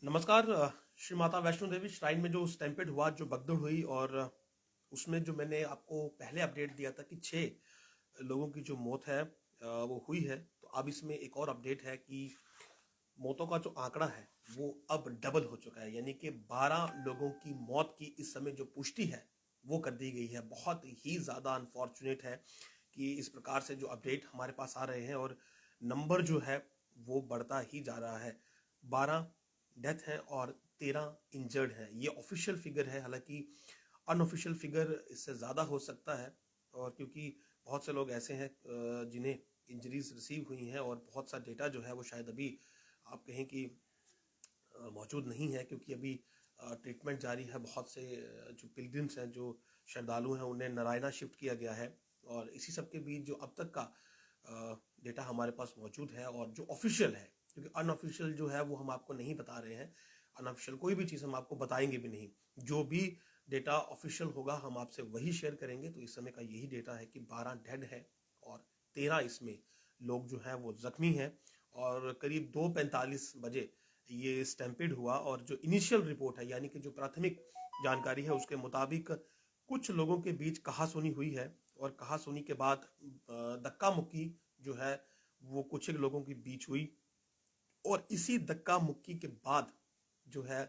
नमस्कार। श्री माता वैष्णो देवी श्राइन में जो स्टैम्पेड हुआ, जो भगदड़ हुई, और उसमें जो मैंने आपको पहले अपडेट दिया था कि 6 लोगों की जो मौत है वो हुई है। तो अब इसमें एक और अपडेट है कि मौतों का जो आंकड़ा है वो अब डबल हो चुका है, यानी कि 12 लोगों की मौत की इस समय जो पुष्टि है वो कर दी गई है। बहुत ही ज़्यादा अनफॉर्चुनेट है कि इस प्रकार से जो अपडेट हमारे पास आ रहे हैं और नंबर जो है वो बढ़ता ही जा रहा है। 12 डेथ है और 13 इंजर्ड है। ये ऑफिशियल फिगर है, हालांकि अनऑफिशियल फिगर इससे ज़्यादा हो सकता है। और क्योंकि बहुत से लोग ऐसे हैं जिन्हें इंजरीज रिसीव हुई हैं, और बहुत सा डेटा जो है वो शायद अभी आप कहें कि मौजूद नहीं है, क्योंकि अभी ट्रीटमेंट जारी है। बहुत से जो पिलग्रिम्स हैं, जो श्रद्धालु हैं, उन्हें नारायणा शिफ्ट किया गया है। और इसी सब के बीच जो अब तक का डेटा हमारे पास मौजूद है और जो ऑफिशियल है, क्योंकि अनऑफिशियल जो है वो हम आपको नहीं बता रहे हैं। अनऑफिशियल कोई भी चीज़ हम आपको बताएंगे भी नहीं। जो भी डेटा ऑफिशियल होगा हम आपसे वही शेयर करेंगे। तो इस समय का यही डेटा है कि 12 डेड है और 13 इसमें लोग जो हैं वो जख्मी हैं। और करीब 2:45 बजे ये स्टैम्पेड हुआ, और जो इनिशियल रिपोर्ट है, यानी कि जो प्राथमिक जानकारी है, उसके मुताबिक कुछ लोगों के बीच कहासुनी हुई है। और कहासुनी के बाद धक्का मुक्की जो है वो कुछ एक लोगों के बीच हुई। और इसी धक्का मुक्की के बाद जो है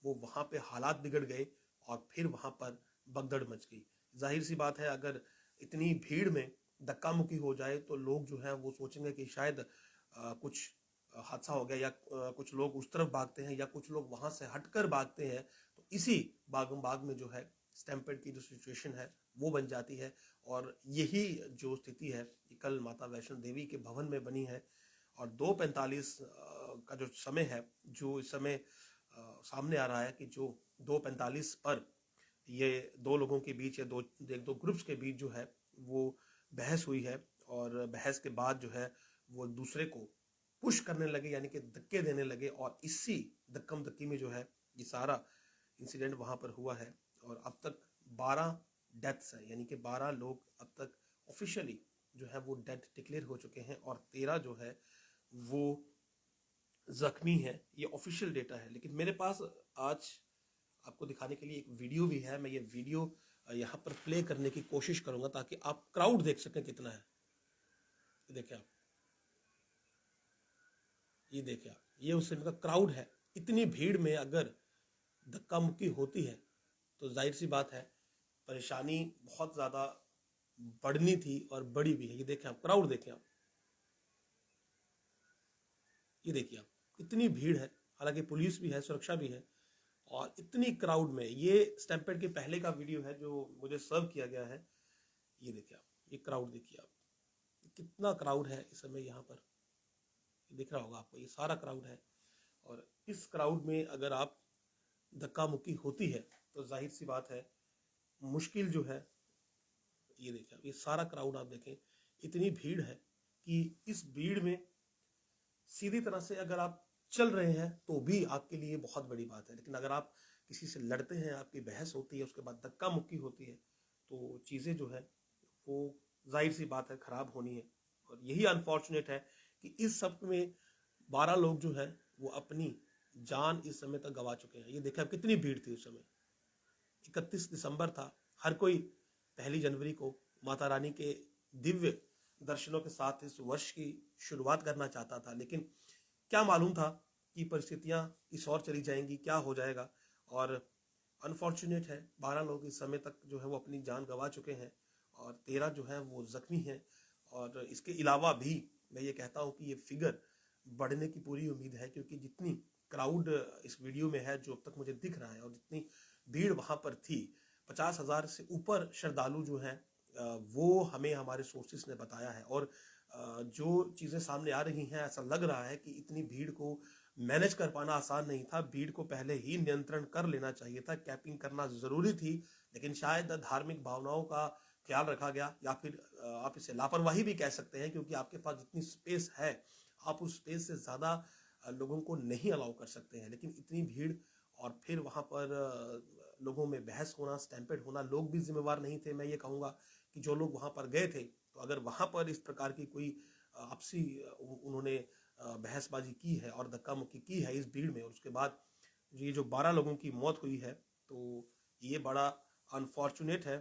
वो वहां पे हालात बिगड़ गए और फिर वहां पर भगदड़ मच गई। जाहिर सी बात है, अगर इतनी भीड़ में धक्का मुक्की हो जाए तो लोग जो है वो सोचेंगे कि शायद कुछ हादसा हो गया, या कुछ लोग उस तरफ भागते हैं या कुछ लोग वहां से हटकर भागते हैं। तो इसी बागम बाग में जो है स्टैम्पेड की जो सिचुएशन है वो बन जाती है। और यही जो स्थिति है ये कल माता वैष्णो देवी के भवन में बनी है। और 2:45 का जो समय है, जो इस समय सामने आ रहा है कि जो 2:45 पर ये दो लोगों के बीच या एक दो ग्रुप्स के बीच जो है वो बहस हुई है। और बहस के बाद जो है वो दूसरे को पुश करने लगे, यानी कि धक्के देने लगे। और इसी धक्कम धक्की में जो है ये सारा इंसिडेंट वहां पर हुआ है। और अब तक 12 डेथ्स हैं, यानी कि 12 लोग अब तक ऑफिशियली जो है वो डेथ डिक्लेयर हो चुके हैं, और 13 जो है वो जख्मी है। ये ऑफिशियल डेटा है। लेकिन मेरे पास आज आपको दिखाने के लिए एक वीडियो भी है। मैं ये वीडियो यहाँ पर प्ले करने की कोशिश करूंगा ताकि आप क्राउड देख सकें कितना है। ये देखिए आप, ये देखिए आप, ये उस समय का क्राउड है। इतनी भीड़ में अगर धक्का मुक्की होती है तो जाहिर सी बात है परेशानी बहुत ज्यादा बढ़नी थी और बड़ी भी है। ये देखें आप, क्राउड देखें आप, ये देखिए आप, कितनी भीड़ है। हालांकि पुलिस भी है, सुरक्षा भी है, और इतनी क्राउड में ये स्टैम्पेड के पहले का वीडियो है जो मुझे सर्व किया गया है। ये देखिए आप, ये क्राउड देखिए आप, कितना क्राउड है इस समय यहाँ पर। ये दिख रहा होगा आपको, ये सारा क्राउड है। और इस क्राउड में अगर आप धक्का मुक्की होती है तो जाहिर सी बात है मुश्किल जो है। ये देखिए आप, ये सारा क्राउड आप देखें, इतनी भीड़ है कि इस भीड़ में सीधी तरह से अगर आप चल रहे हैं तो भी आपके लिए बहुत बड़ी बात है। लेकिन अगर आप किसी से लड़ते हैं, आपकी बहस होती है, उसके बाद धक्का मुक्की होती है, तो चीज़ें जो है वो जाहिर सी बात है खराब होनी है। और यही अनफॉर्चुनेट है कि इस सब में 12 लोग जो है वो अपनी जान इस समय तक गंवा चुके हैं। ये देखिए आप, कितनी भीड़ थी उस समय। 31 दिसंबर था। हर कोई 1 जनवरी को माता रानी के दिव्य दर्शनों के साथ इस वर्ष की शुरुआत करना चाहता था। लेकिन क्या मालूम था कि परिस्थितियां इस ओर चली जाएंगी, क्या हो जाएगा। और अनफॉर्चुनेट है 12 लोग इस समय तक जो है वो अपनी जान गंवा चुके हैं, और 13 जो है वो जख्मी हैं। और इसके अलावा भी मैं ये कहता हूँ कि ये फिगर बढ़ने की पूरी उम्मीद है, क्योंकि जितनी क्राउड इस वीडियो में है जो अब तक मुझे दिख रहा है, और जितनी भीड़ वहां पर थी, 50,000 से ऊपर श्रद्धालु जो हैं वो हमें हमारे सोर्सेस ने बताया है। और जो चीज़ें सामने आ रही हैं, ऐसा लग रहा है कि इतनी भीड़ को मैनेज कर पाना आसान नहीं था। भीड़ को पहले ही नियंत्रण कर लेना चाहिए था, कैपिंग करना ज़रूरी थी। लेकिन शायद धार्मिक भावनाओं का ख्याल रखा गया, या फिर आप इसे लापरवाही भी कह सकते हैं, क्योंकि आपके पास जितनी स्पेस है आप उस स्पेस से ज़्यादा लोगों को नहीं अलाउ कर सकते हैं। लेकिन इतनी भीड़, और फिर वहाँ पर लोगों में बहस होना, स्टैम्पेड होना, लोग भी जिम्मेवार नहीं थे। मैं ये कहूँगा कि जो लोग वहाँ पर गए थे, तो अगर वहाँ पर इस प्रकार की कोई आपसी उन्होंने बहसबाजी की है और धक्का मुक्की की है इस भीड़ में, और उसके बाद ये जो 12 लोगों की मौत हुई है, तो ये बड़ा अनफॉर्चुनेट है।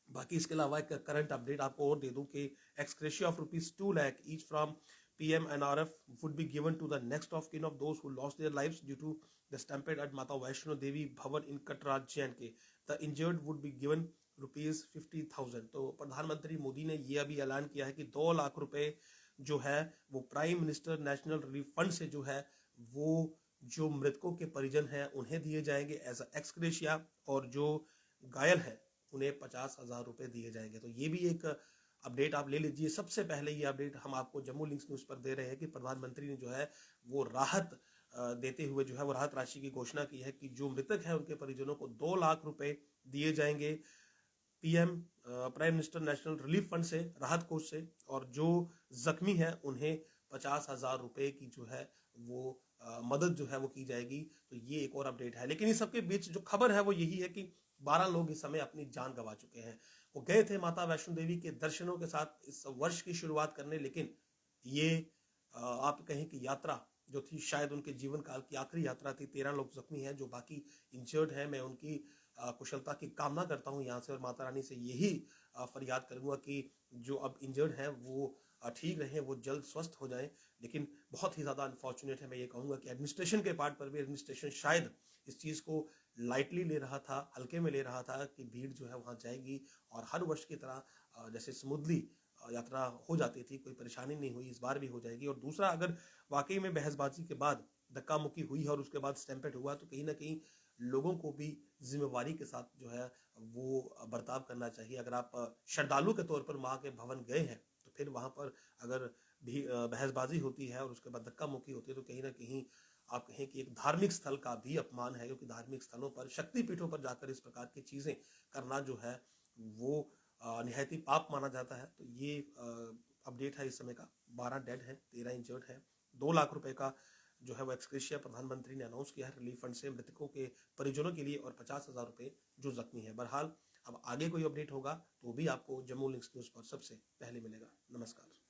बाकी इसके अलावा एक करंट अपडेट आपको और दे दूं कि ex gratia of ₹2 lakh each from PMNRF would be given to the next of kin of those who lost their lives due to the stampede at Mata Vaishno Devi Bhavan in Katra, J&K. The injured would be given ₹50,000। तो प्रधानमंत्री मोदी ने ये अभी ऐलान किया है कि 2 लाख रुपए जो है वो prime minister national relief fund से जो है वो जो मृतकों के परिजन हैं उन्हें दिए जाएंगे एज एक्सग्रेशिया, और जो घायल हैं उन्हें 50,000 रुपए दिए जाएंगे। तो ये भी एक अपडेट आप ले लीजिए। सबसे पहले ये अपडेट हम आपको जम्मू लिंक्स न्यूज पर दे रहे हैं कि प्रधानमंत्री ने जो है वो राहत देते हुए जो है वो राहत राशि की घोषणा की है कि जो मृतक है उनके परिजनों को 2 लाख रुपए दिए जाएंगे prime minister national relief fund से, राहत कोष से, और जो जख्मी है उन्हें 50,000 रुपए की जो है वो मदद जो है वो की जाएगी। तो ये एक और अपडेट है। लेकिन इस सबके बीच जो खबर है वो यही है कि 12 लोग इस समय अपनी जान गंवा चुके हैं। वो गए थे माता वैष्णो देवी के दर्शनों के साथ इस वर्ष की शुरुआत करने, लेकिन ये आप कहें कि यात्रा जो थी शायद उनके जीवन काल की आखिरी यात्रा थी। 13 लोग जख्मी हैं, जो बाकी इंजर्ड हैं। मैं उनकी कुशलता की कामना करता हूं यहाँ से, और माता रानी से यही फरियाद करूंगा कि जो अब इंजर्ड हैं वो ठीक रहें, वो जल्द स्वस्थ हो जाएं। लेकिन बहुत ही ज़्यादा अनफॉर्चुनेट है। मैं ये कहूँगा कि एडमिनिस्ट्रेशन के पार्ट पर भी एडमिनिस्ट्रेशन शायद इस चीज़ को लाइटली ले रहा था, हल्के में ले रहा था कि भीड़ जो है वहाँ जाएगी और हर वर्ष की तरह जैसे स्मूथली यात्रा हो जाती थी, कोई परेशानी नहीं हुई, इस बार भी हो जाएगी। और दूसरा, अगर वाकई में बहसबाजी के बाद धक्का मुक्की हुई है और उसके बाद स्टैम्पेड हुआ, तो कहीं ना कहीं लोगों को भी जिम्मेवारी के साथ जो है वो बर्ताव करना चाहिए। अगर आप श्रद्धालु के तौर पर माँ के भवन गए हैं, तो फिर वहाँ पर अगर भी बहसबाजी होती है और उसके बाद धक्का मुक्की होती है, तो कहीं ना कहीं आप कहें कि एक धार्मिक स्थल का भी अपमान है, क्योंकि धार्मिक स्थलों पर, शक्तिपीठों पर जाकर इस प्रकार की चीज़ें करना जो है वो निहायती पाप माना जाता है। तो ये अपडेट है इस समय का। 12 डेड है, 13 इंजर्ड है। 2 लाख रुपए का जो है वो एक्सग्रेशिया प्रधानमंत्री ने अनाउंस किया है रिलीफ फंड से मृतकों के परिजनों के लिए, और 50,000 रुपए जो जख्मी है। बहरहाल अब आगे कोई अपडेट होगा तो भी आपको जम्मू लिंक्स न्यूज पर सबसे पहले मिलेगा। नमस्कार।